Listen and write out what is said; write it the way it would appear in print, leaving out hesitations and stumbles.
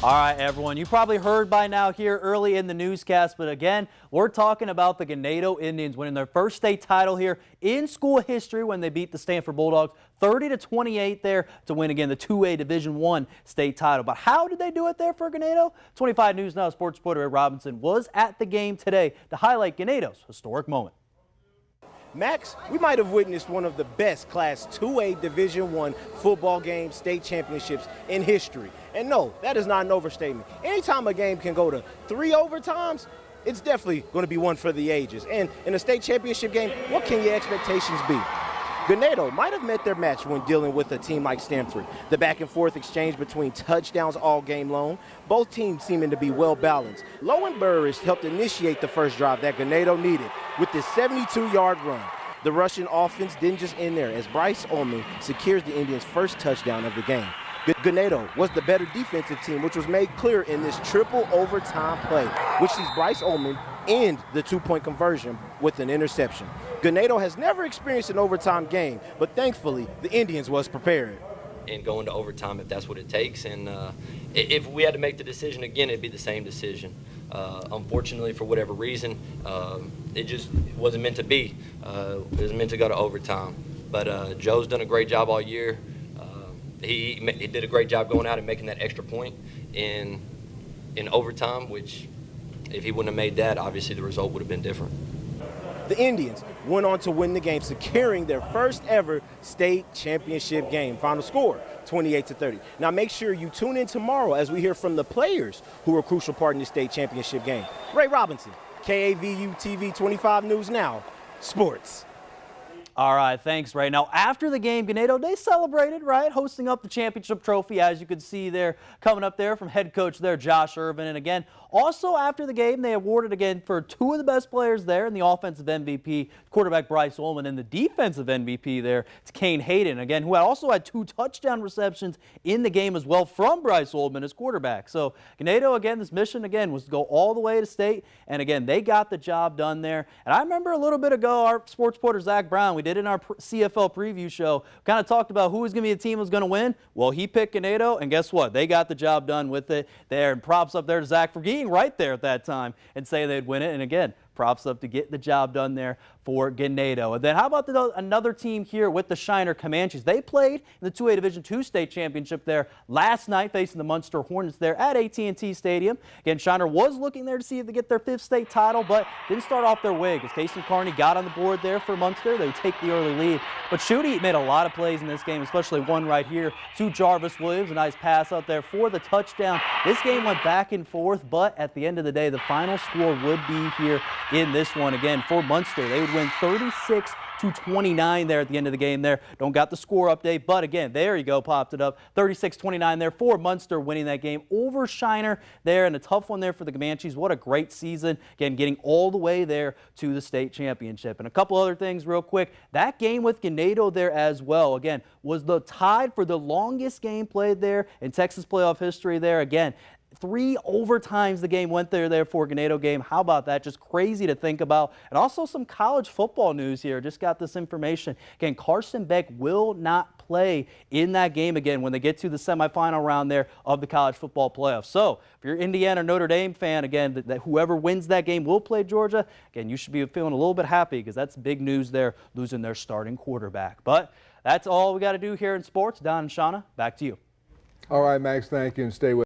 All right, everyone, you probably heard by now here early in the newscast, but again, we're talking about the Ganado Indians winning their first state title here in school history when they beat the Stamford Bulldogs 30-28 there to win again the 2A Division I state title. But how did they do it there for Ganado? 25 News Now sports reporter Ed Robinson was at the game today to highlight Ganado's historic moment. Max, we might have witnessed one of the best Class 2A Division I football game state championships in history. And no, that is not an overstatement. Anytime a game can go to 3 overtimes, it's definitely going to be one for the ages. And in a state championship game, what can your expectations be? Ganado might have met their match when dealing with a team like Stamford. The back and forth exchange between touchdowns all game long, both teams seeming to be well balanced. Lowen Burris helped initiate the first drive that Ganado needed with this 72-yard run. The Russian offense didn't just end there as Bryce Ullman secures the Indians' first touchdown of the game. Ganado was the better defensive team, which was made clear in this triple overtime play, which sees Bryce Ullman end the 2-point conversion with an interception. Ganado has never experienced an overtime game, but thankfully the Indians was prepared. And going to overtime if that's what it takes. And if we had to make the decision again, it'd be the same decision. Unfortunately, for whatever reason, it just wasn't meant to be. It was meant to go to overtime. But Joe's done a great job all year. He did a great job going out and making that extra point in overtime, which if he wouldn't have made that, obviously the result would have been different. The Indians went on to win the game, securing their first ever state championship game. Final score, 28-30. Now make sure you tune in tomorrow as we hear from the players who were a crucial part in the state championship game. Ray Robinson, KAVU TV 25 News Now, Sports. All right, thanks, Ray. Now, after the game, Ganado, they celebrated, right, hosting up the championship trophy, as you could see there, coming up there from head coach there, Josh Irvin. And again, also after the game, they awarded again for 2 of the best players there in the offensive MVP, quarterback Bryce Ullman, and the defensive MVP there, it's Kane Hayden, again, who also had 2 touchdown receptions in the game as well from Bryce Ullman as quarterback. So Ganado, again, this mission, again, was to go all the way to state. And again, they got the job done there. And I remember a little bit ago, our sports reporter, Zach Brown, we did in our CFL preview show, kind of talked about who was going to be the team that was going to win. Well, he picked Ganado, and guess what? They got the job done with it there. And props up there to Zach for being right there at that time and say they'd win it. And again, props up to get the job done there for Ganado. And then how about another team here with the Shiner Comanches? They played in the 2A Division II state championship there last night, facing the Muenster Hornets there at AT&T Stadium. Again, Shiner was looking there to see if they get their 5th state title, but didn't start off their way because Casey Carney got on the board there for Muenster. They would take the early lead. But Schutte made a lot of plays in this game, especially one right here to Jarvis Williams. A nice pass out there for the touchdown. This game went back and forth, but at the end of the day, the final score would be here in this one again for Muenster. They would win 36-29 there at the end of the game there. Don't got the score update, but again, there you go, popped it up. 36-29 there for Muenster, winning that game over Shiner there, and a tough one there for the Comanches. What a great season. Again, getting all the way there to the state championship. And a couple other things real quick. That game with Ganado there as well, again, was the tied for the longest game played there in Texas playoff history there. Again, 3 overtimes the game went there for Ganado game. How about that? Just crazy to think about. And also some college football news here. Just got this information. Again, Carson Beck will not play in that game again when they get to the semifinal round there of the college football playoffs. So if you're an Indiana or Notre Dame fan, again, that whoever wins that game will play Georgia. Again, you should be feeling a little bit happy because that's big news there, losing their starting quarterback. But that's all we got to do here in sports. Don and Shauna, back to you. All right, Max, thank you, and stay with